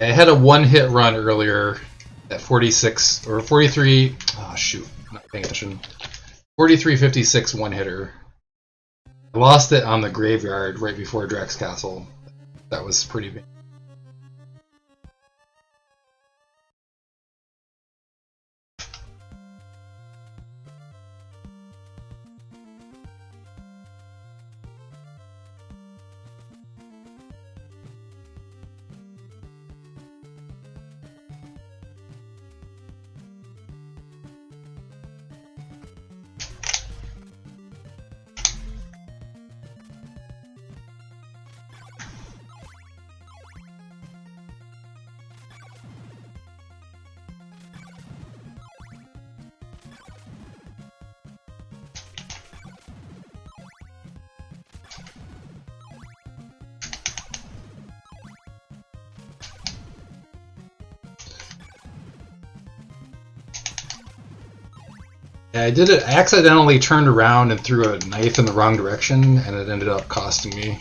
I had a one-hit run earlier at 46 or 43. Oh shoot, not paying attention. 43.56 one-hitter. I lost it on the graveyard right before Drex Castle. That was pretty big. Yeah, I did it. I accidentally turned around and threw a knife in the wrong direction, and it ended up costing me.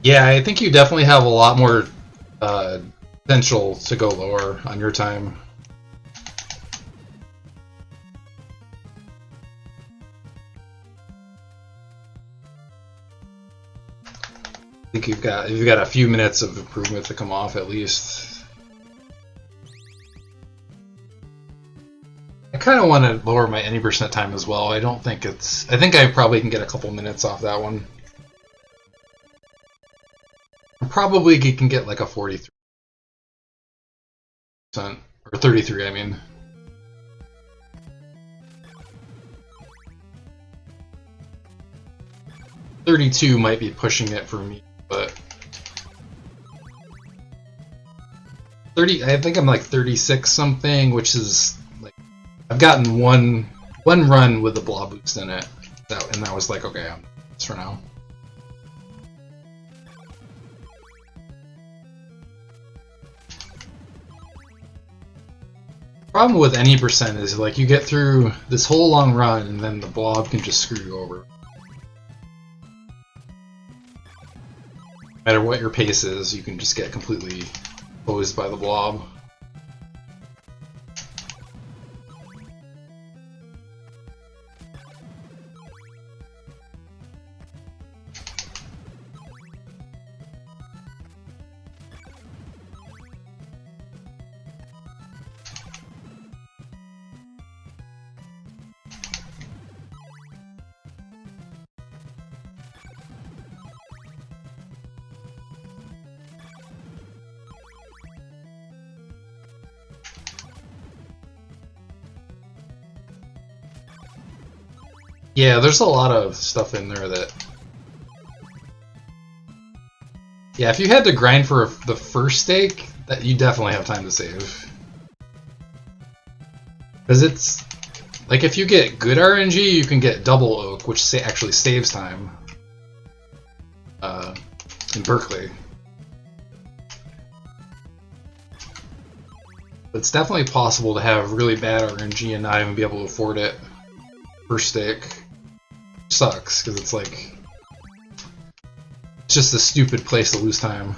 Yeah, I think you definitely have a lot more potential to go lower on your time. I think you've got a few minutes of improvement to come off at least. I kind of want to lower my any percent time as well. I don't think it's. I think I probably can get a couple minutes off that one. Probably can get like a 43% or 33. I mean. 32 might be pushing it for me, but 30. I think I'm like 36 something, which is like I've gotten one run with the blob boost in it, and that was like okay, I'm this for now. Problem with any percent is like you get through this whole long run and then the blob can just screw you over. No matter what your pace is, you can just get completely posed by the blob. Yeah, there's a lot of stuff in there that... Yeah, if you had to grind for the first stake, that you definitely have time to save. Because it's... Like, if you get good RNG, you can get double oak, which actually saves time. In Berkeley. But it's definitely possible to have really bad RNG and not even be able to afford it. First stake. Sucks, because it's like... It's just a stupid place to lose time.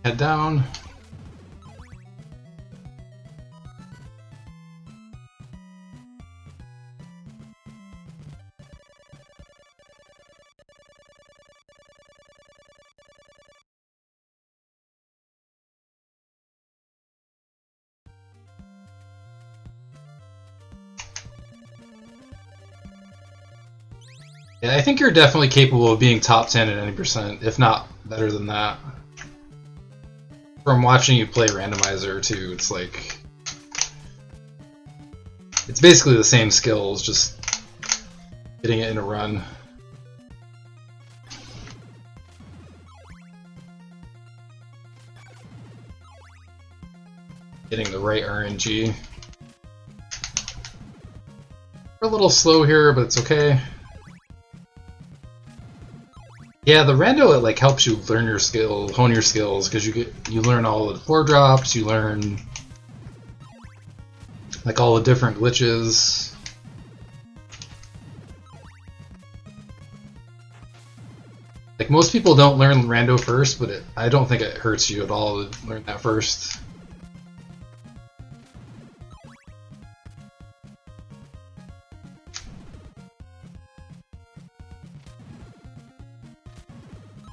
Head down. Yeah, I think you're definitely capable of being top 10 at any percent, if not better than that. From watching you play randomizer too, it's like it's basically the same skills, just getting it in a run. Getting the right RNG. We're a little slow here, but it's okay. Yeah, the rando, it like helps you learn your skill, hone your skills, because you learn all the floor drops, you learn like all the different glitches. Like most people don't learn rando first, but I don't think it hurts you at all to learn that first.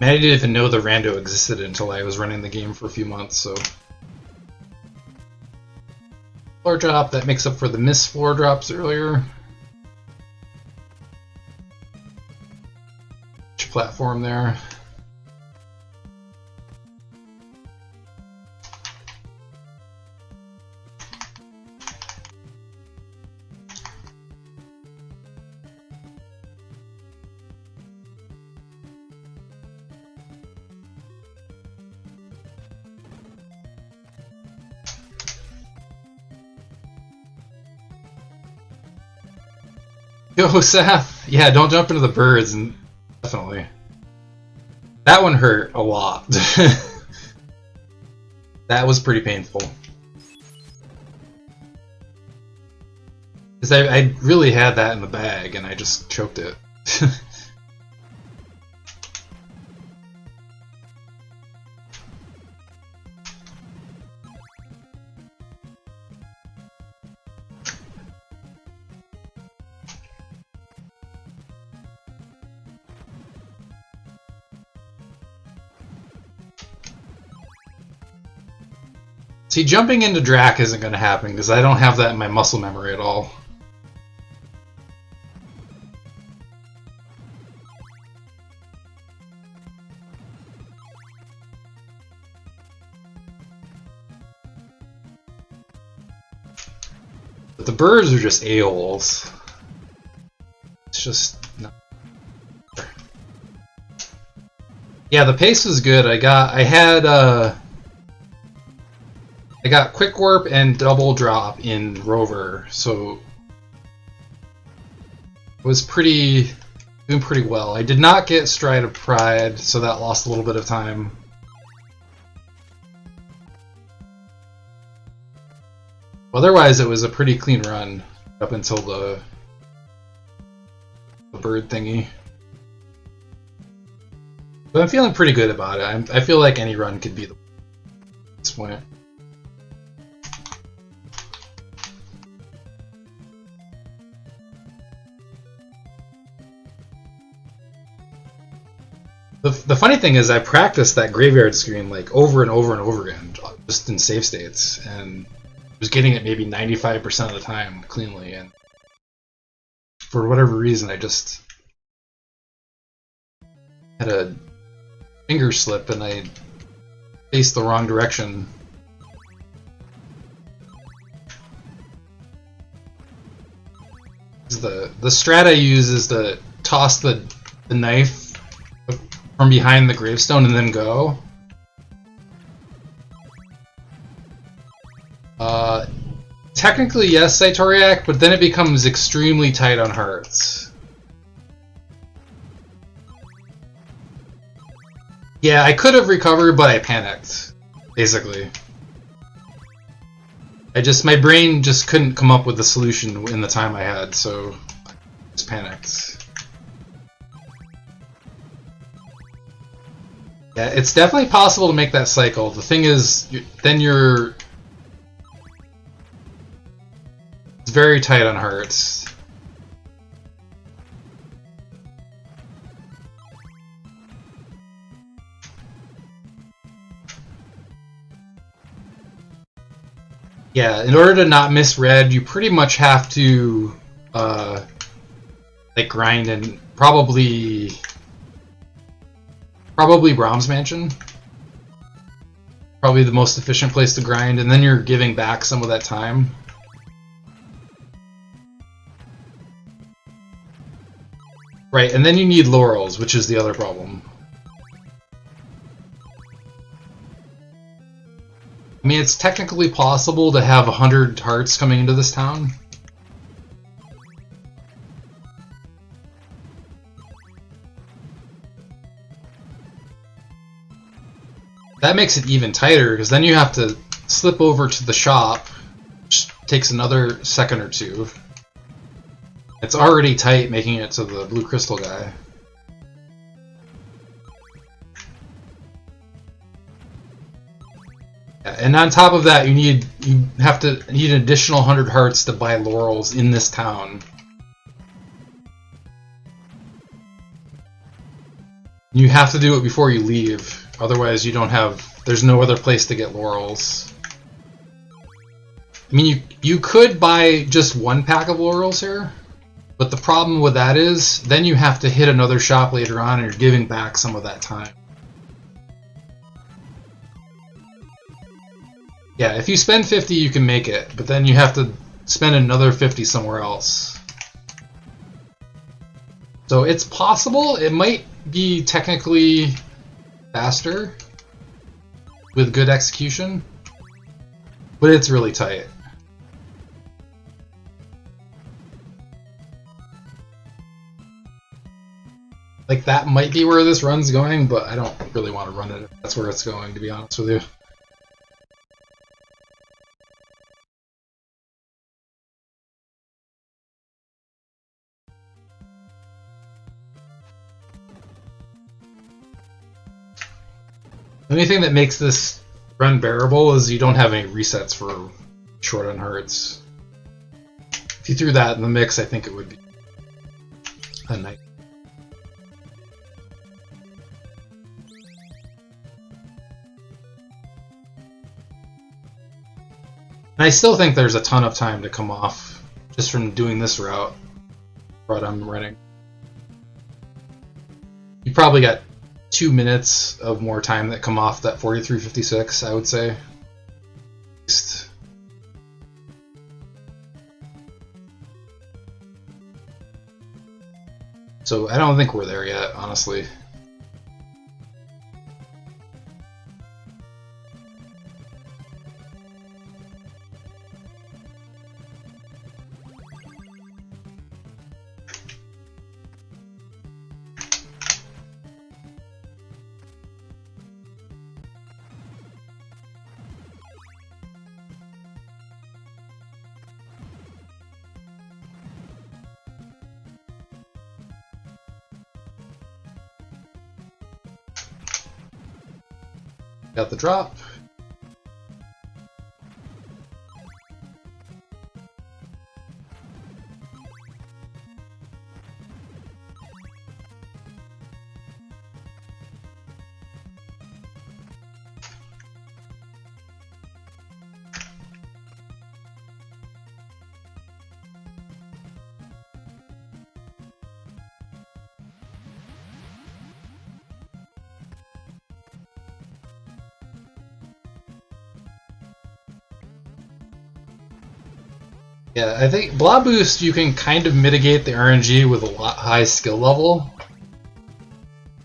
I didn't even know the rando existed until I was running the game for a few months, so. Floor drop, that makes up for the missed floor drops earlier. Which platform there? Yo, Seth! Yeah, don't jump into the birds, and definitely. That one hurt a lot. That was pretty painful. Because I really had that in the bag, and I just choked it. See, jumping into Drac isn't going to happen because I don't have that in my muscle memory at all. But the birds are just a-holes. It's just not. Yeah, the pace was good. I got quick warp and double drop in Rover, so it was doing pretty well. I did not get Stride of Pride, so that lost a little bit of time. Otherwise, it was a pretty clean run up until the bird thingy. But I'm feeling pretty good about it. I feel like any run could be at this point. The funny thing is I practiced that graveyard screen like over and over and over again, just in save states, and was getting it maybe 95% of the time cleanly, and for whatever reason I just had a finger slip and I faced the wrong direction. The strat I use is to toss the knife from behind the gravestone and then go. Technically yes, Saitoriak, but then it becomes extremely tight on hearts. Yeah, I could have recovered, but I panicked, basically. My brain just couldn't come up with the solution in the time I had, so I just panicked. Yeah, it's definitely possible to make that cycle. The thing is, it's very tight on hearts. Yeah, in order to not miss red, you pretty much have to like grind and probably Brahms Mansion. Probably the most efficient place to grind, and then you're giving back some of that time. Right, and then you need laurels, which is the other problem. I mean, it's technically possible to have 100 hearts coming into this town. That makes it even tighter, because then you have to slip over to the shop, which takes another second or two. It's already tight making it to the blue crystal guy. Yeah, and on top of that, you need an additional 100 hearts to buy laurels in this town. You have to do it before you leave. Otherwise, there's no other place to get laurels. I mean, you could buy just one pack of laurels here, but the problem with that is, then you have to hit another shop later on and you're giving back some of that time. Yeah, if you spend 50, you can make it, but then you have to spend another 50 somewhere else. So it's possible, it might be technically faster with good execution, but it's really tight. Like, that might be where this run's going, but I don't really want to run it if that's where it's going, to be honest with you. The only thing that makes this run bearable is you don't have any resets for short on hearts. If you threw that in the mix, I think it would be a night. And I still think there's a ton of time to come off just from doing this route I'm running. You probably got 2 minutes of more time that come off that 4356, I would say. So I don't think we're there yet, honestly. Got the drop. Yeah, I think Blob Boost, you can kind of mitigate the RNG with a high skill level.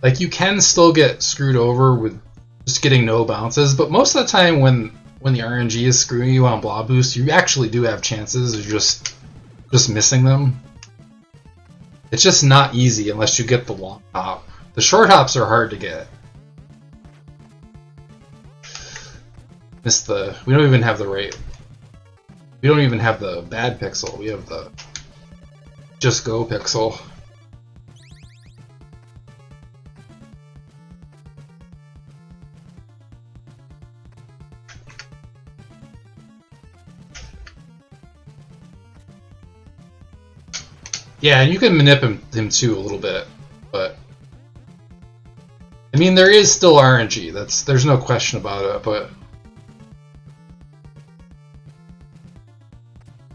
Like, you can still get screwed over with just getting no bounces, but most of the time when the RNG is screwing you on Blob Boost, you actually do have chances of just missing them. It's just not easy unless you get the long hop. The short hops are hard to get. We don't even have the right... We don't even have the bad pixel, we have the just go pixel. Yeah, and you can manip him too a little bit, but I mean there is still RNG, there's no question about it, but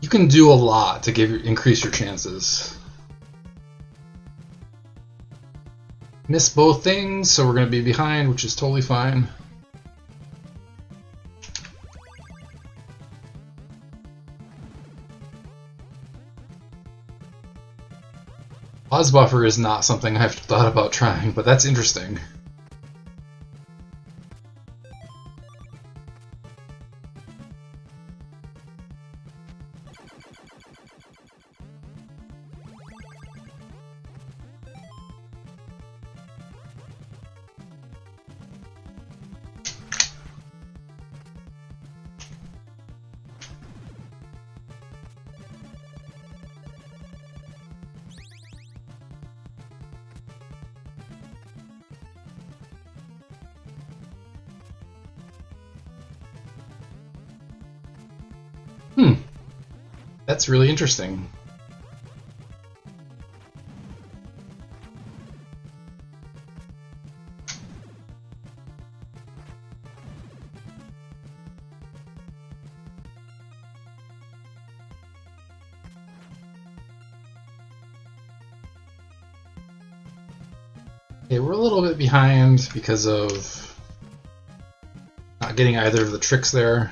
you can do a lot to increase your chances. Missed both things, so we're going to be behind, which is totally fine. Pause buffer is not something I've thought about trying, but that's interesting. That's really interesting. Okay, we're a little bit behind because of not getting either of the tricks there.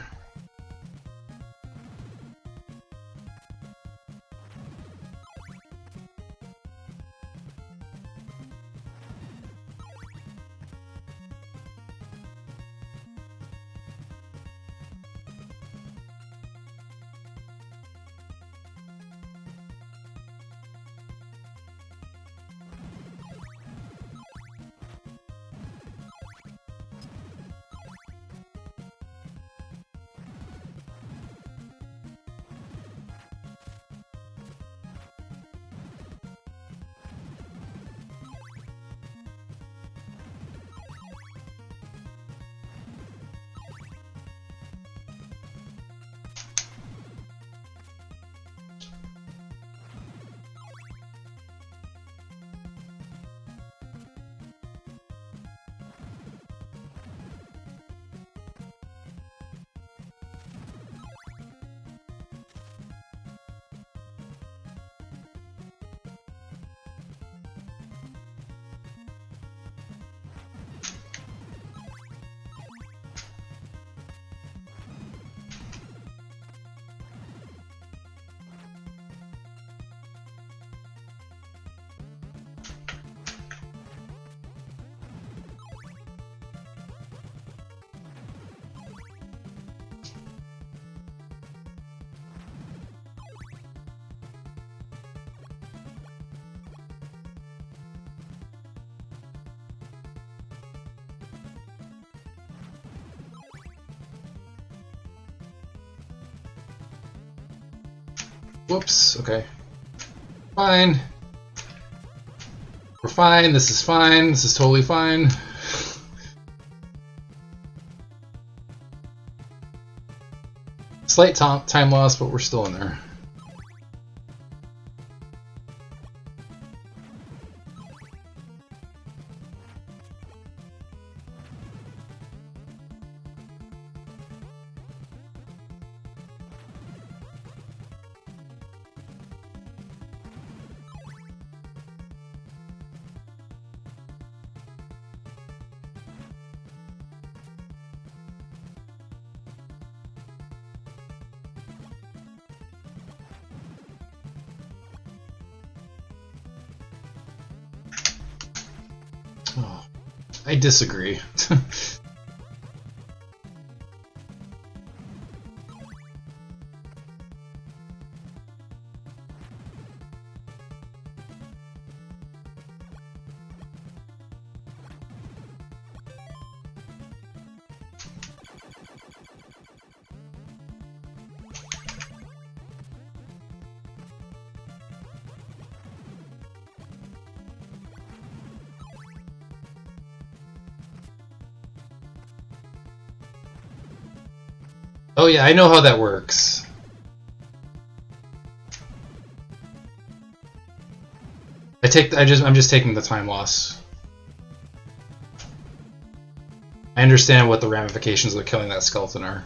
Whoops, okay. Fine. We're fine, this is fine, this is totally fine. Slight time loss, but we're still in there. Oh, I disagree. Oh yeah, I know how that works. I'm just taking the time loss. I understand what the ramifications of killing that skeleton are.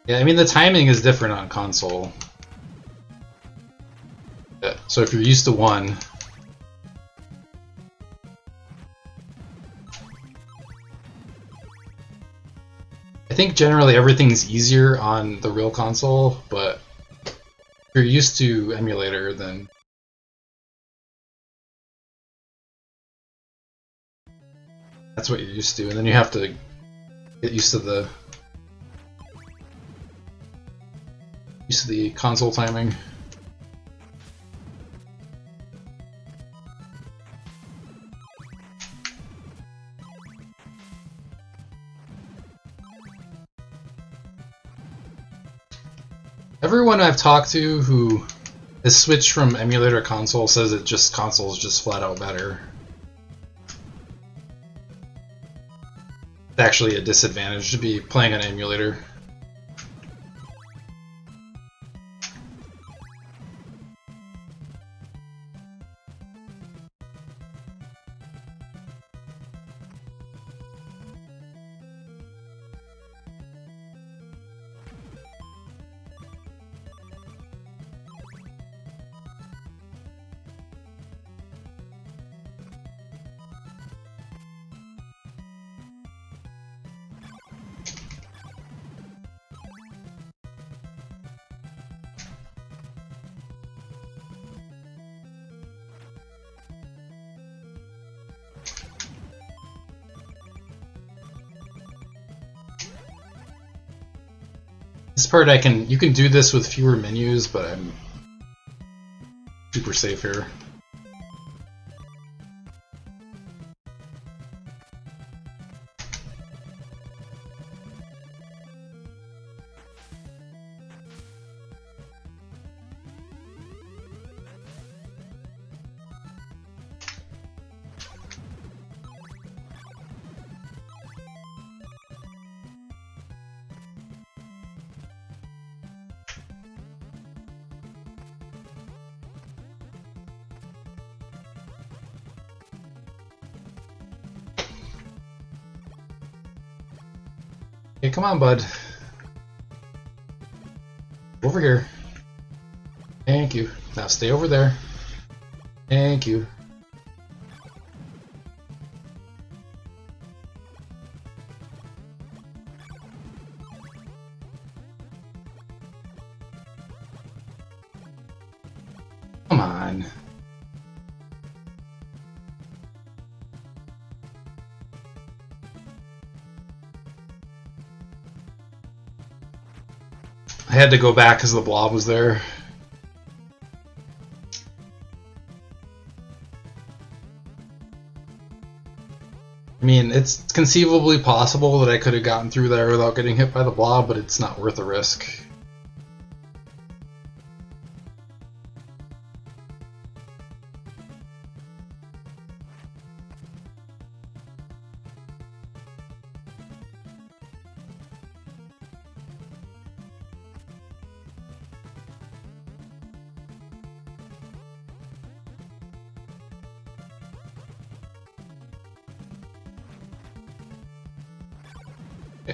Yeah, I mean the timing is different on console. Yeah, so if you're used to one, I think generally everything's easier on the real console, but if you're used to emulator, then that's what you're used to, and then you have to get used to the console timing. Everyone I've talked to who has switched from emulator to console says it just console is just flat out better. It's actually a disadvantage to be playing on emulator. This part you can do this with fewer menus, but I'm super safe here. Hey, come on, bud. Over here. Thank you. Now stay over there. Thank you. Come on. I had to go back because the blob was there. I mean, it's conceivably possible that I could have gotten through there without getting hit by the blob, but it's not worth the risk.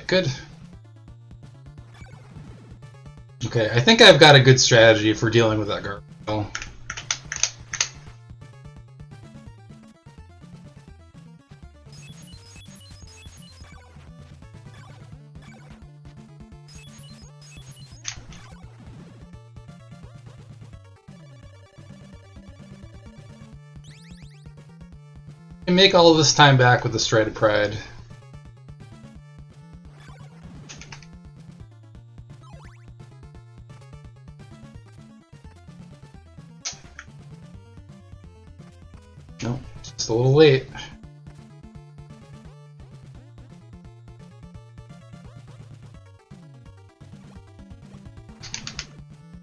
Good. Okay, I think I've got a good strategy for dealing with that gargoyle. And make all of this time back with the Stride of Pride. No, just a little late.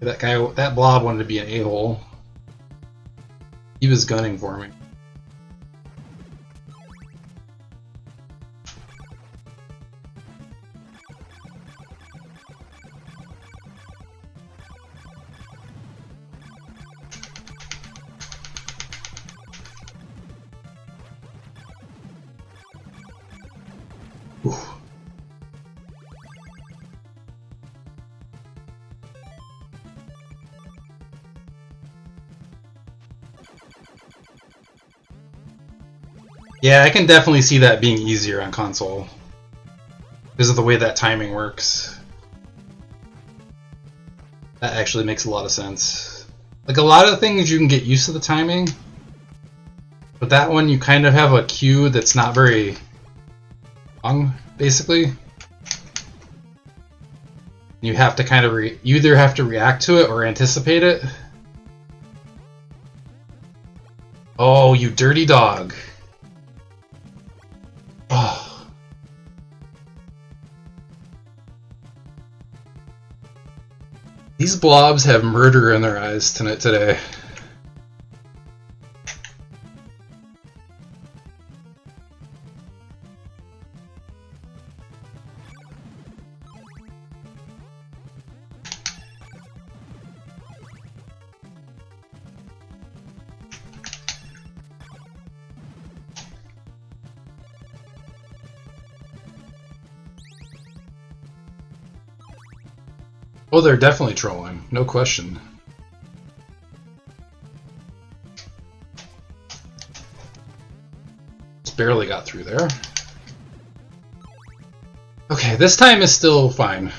That guy, that blob wanted to be an a-hole. He was gunning for me. Yeah, I can definitely see that being easier on console because of the way that timing works. That actually makes a lot of sense. Like, a lot of things you can get used to the timing, but that one you kind of have a cue that's not very long, basically. You have to kind of you either have to react to it or anticipate it. Oh, you dirty dog. Oh. These blobs have murder in their eyes today. Oh, they're definitely trolling, no question. Just barely got through there. Okay, this time is still fine.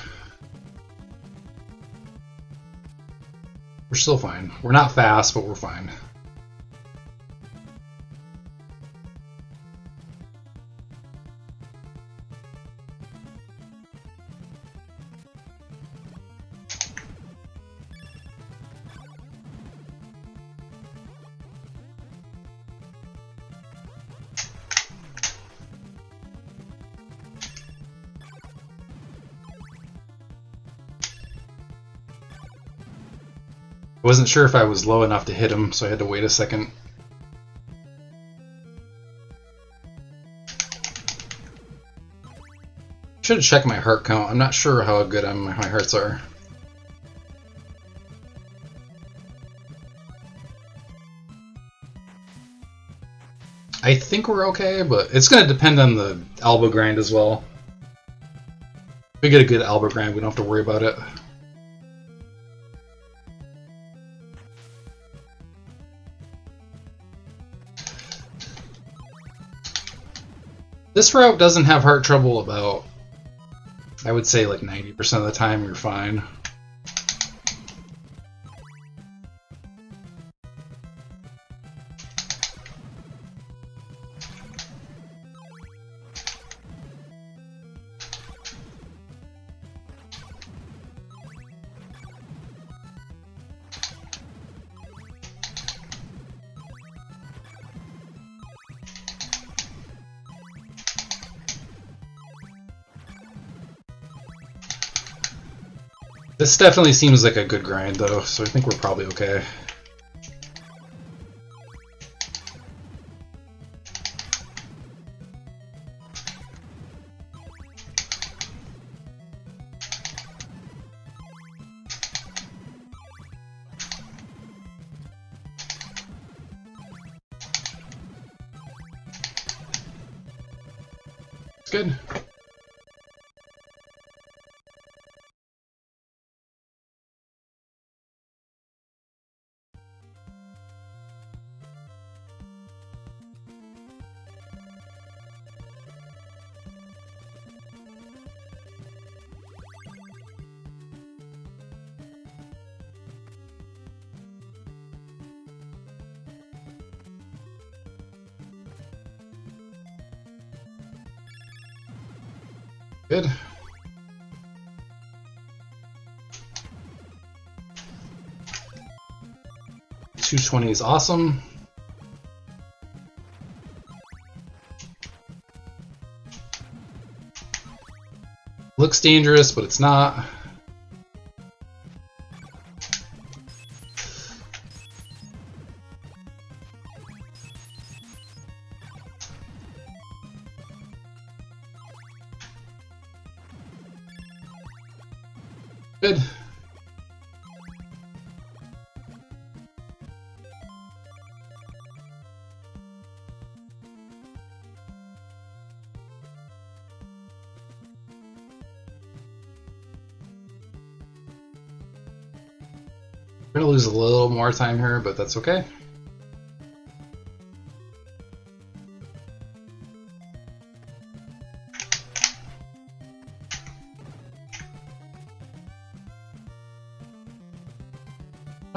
We're still fine. We're not fast, but we're fine. I wasn't sure if I was low enough to hit him, so I had to wait a second. Should have checked my heart count. I'm not sure how good my hearts are. I think we're okay, but it's going to depend on the elbow grind as well. If we get a good elbow grind, we don't have to worry about it. This route doesn't have heart trouble about, I would say, like 90% of the time you're fine. This definitely seems like a good grind, though, so I think we're probably okay. It's good. Good. $220 is awesome. Looks dangerous, but it's not. Good. We're gonna lose a little more time here, but that's okay.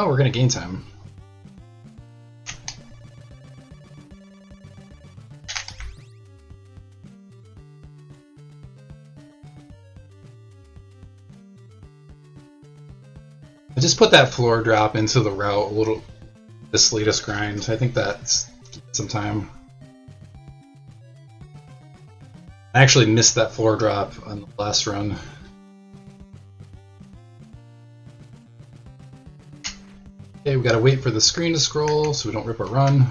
Oh, we're gonna gain time. I just put that floor drop into the route a little. This latest grind. I think that's some time. I actually missed that floor drop on the last run. Okay, we gotta wait for the screen to scroll so we don't rip a run.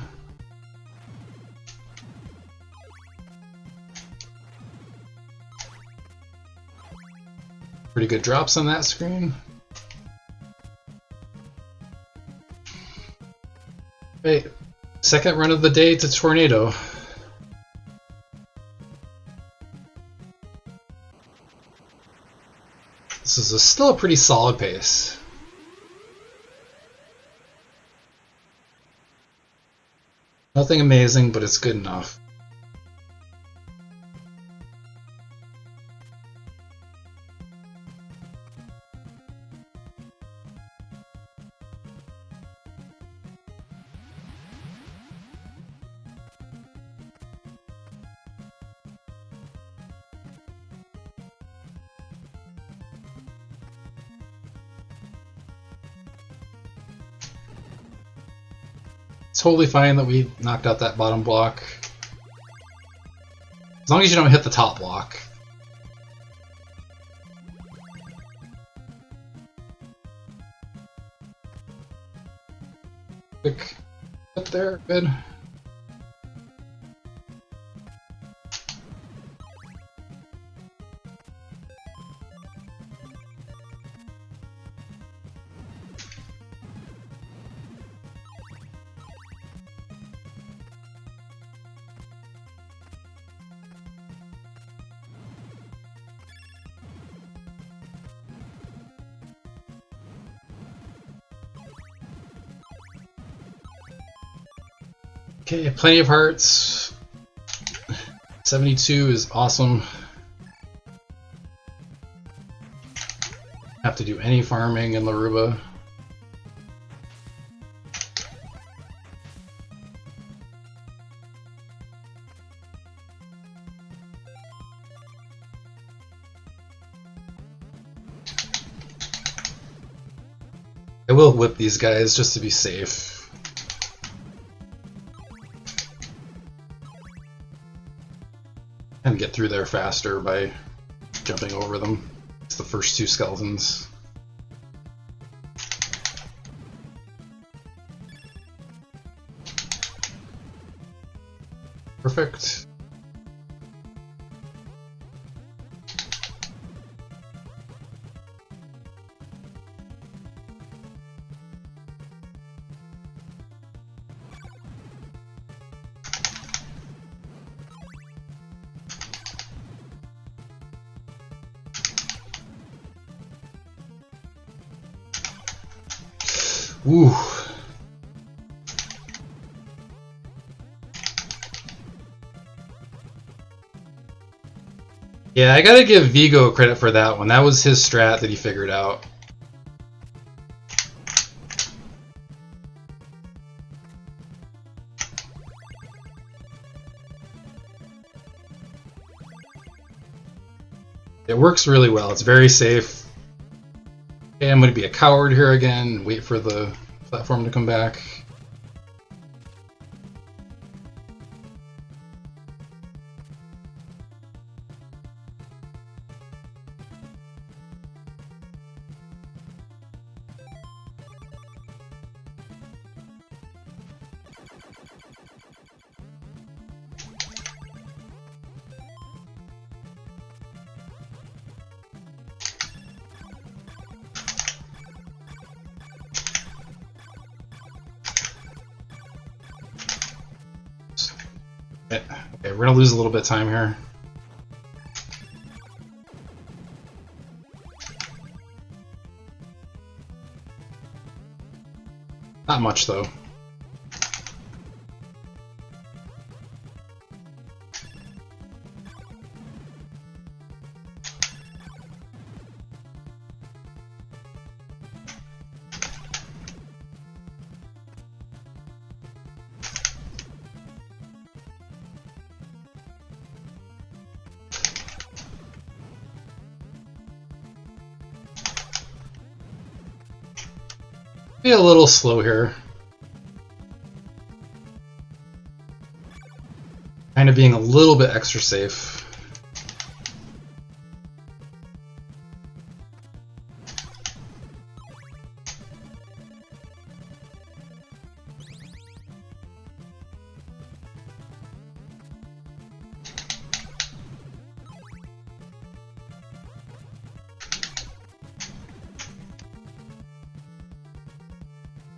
Pretty good drops on that screen. Right, second run of the day to Tornado. This is still a pretty solid pace. Nothing amazing, but it's good enough. Totally fine that we knocked out that bottom block. As long as you don't hit the top block. Quick up there, good. Okay, plenty of hearts. 72 is awesome. Have to do any farming in Laruba. I will whip these guys just to be safe. And get through there faster by jumping over them. It's the first two skeletons. Perfect. Ooh. Yeah, I gotta give Vigo credit for that one. That was his strat that he figured out. It works really well. It's very safe. Okay, I'm going to be a coward here again and wait for the platform to come back. Okay, we're gonna lose a little bit of time here. Not much though. Be a little slow here. Kind of being a little bit extra safe.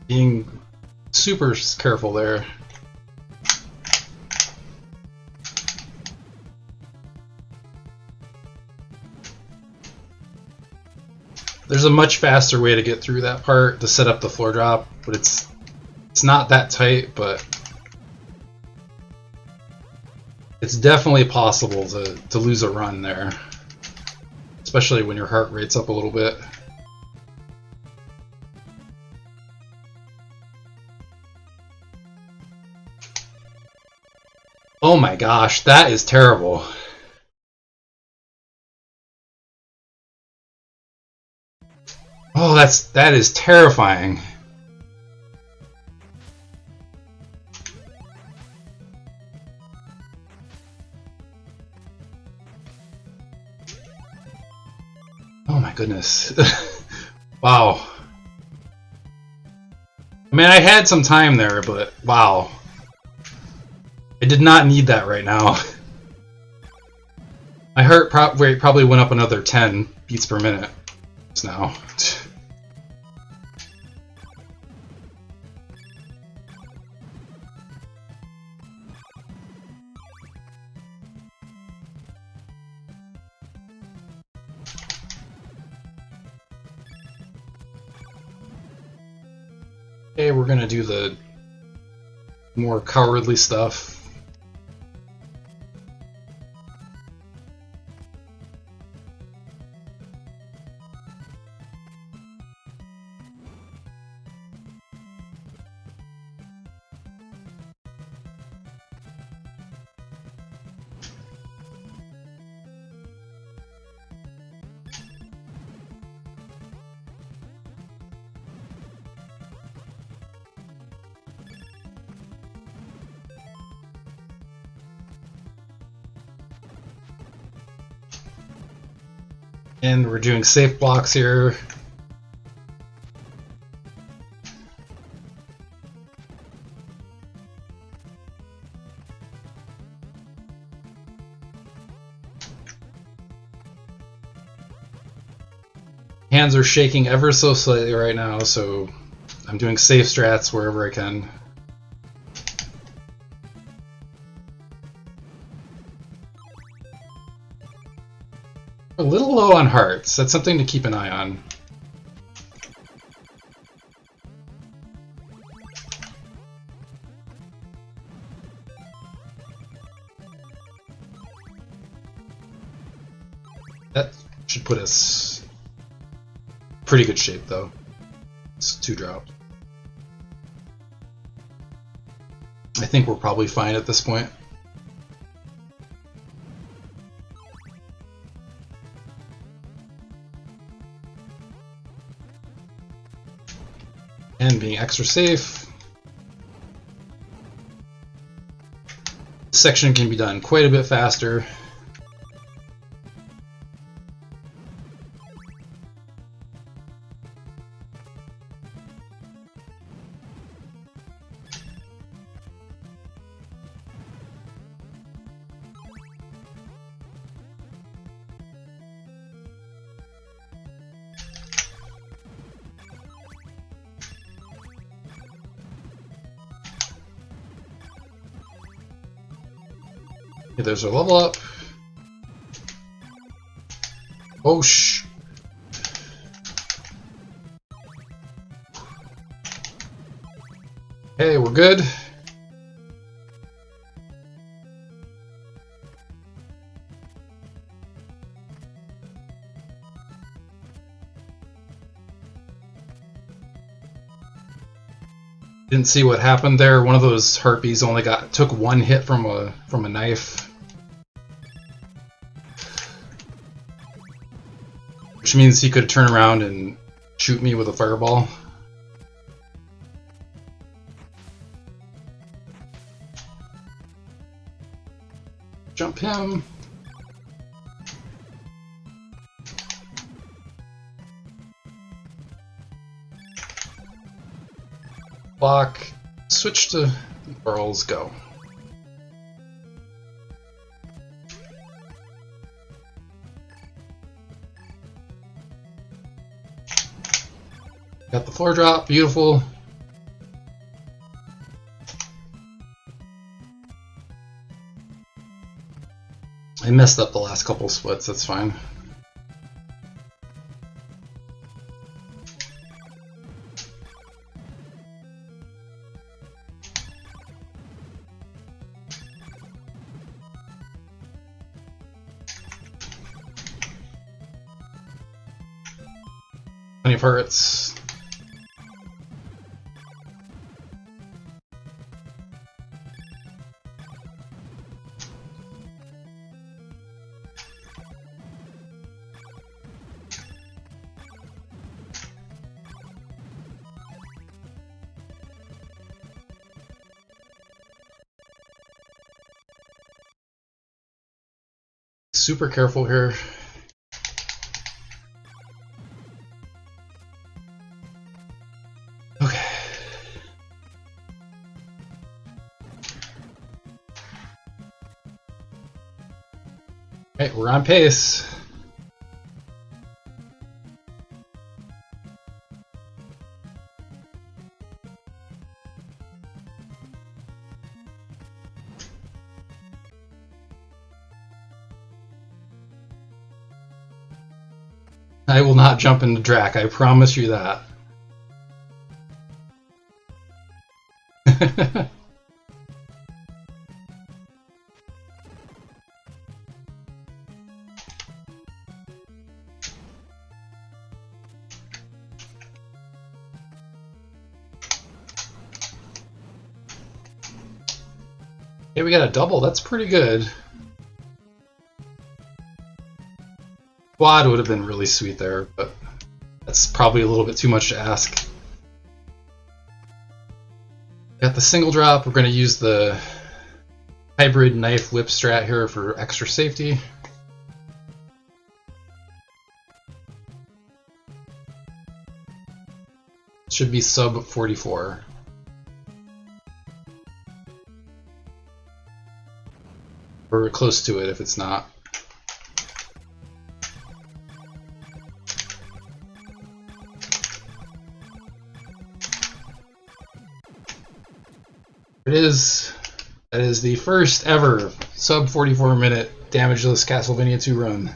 Being super careful there. There's a much faster way to get through that part to set up the floor drop, but it's not that tight, but it's definitely possible to lose a run there, especially when your heart rate's up a little bit. Oh my gosh, that is terrible. Oh, that is terrifying. Oh my goodness. Wow. I mean, I had some time there, but wow. I did not need that right now. My heart rate probably went up another 10 beats per minute just now. Okay, we're gonna do the more cowardly stuff. And we're doing safe blocks here. Hands are shaking ever so slightly right now, so I'm doing safe strats wherever I can. A little low on hearts. That's something to keep an eye on. That should put us in pretty good shape, though. It's 2 dropped. I think we're probably fine at this point. And being extra safe. This section can be done quite a bit faster. Okay, there's our level up. Oh shh. Okay, we're good. Didn't see what happened there. One of those harpies only took 1 hit from a knife. Which means he could turn around and shoot me with a fireball. Jump him. Block. Switch to Burls, go. Got the floor drop, beautiful. I messed up the last couple splits, that's fine. Plenty of hurts. Super careful here. Okay. Alright, we're on pace. I will not jump into Drac, I promise you that. Hey, we got a double, that's pretty good. Quad would have been really sweet there, but that's probably a little bit too much to ask. Got the single drop, we're going to use the hybrid knife whip strat here for extra safety. Should be sub 44. We're close to it if it's not. It is. That is the first ever sub 44 minute Damageless Castlevania 2 run.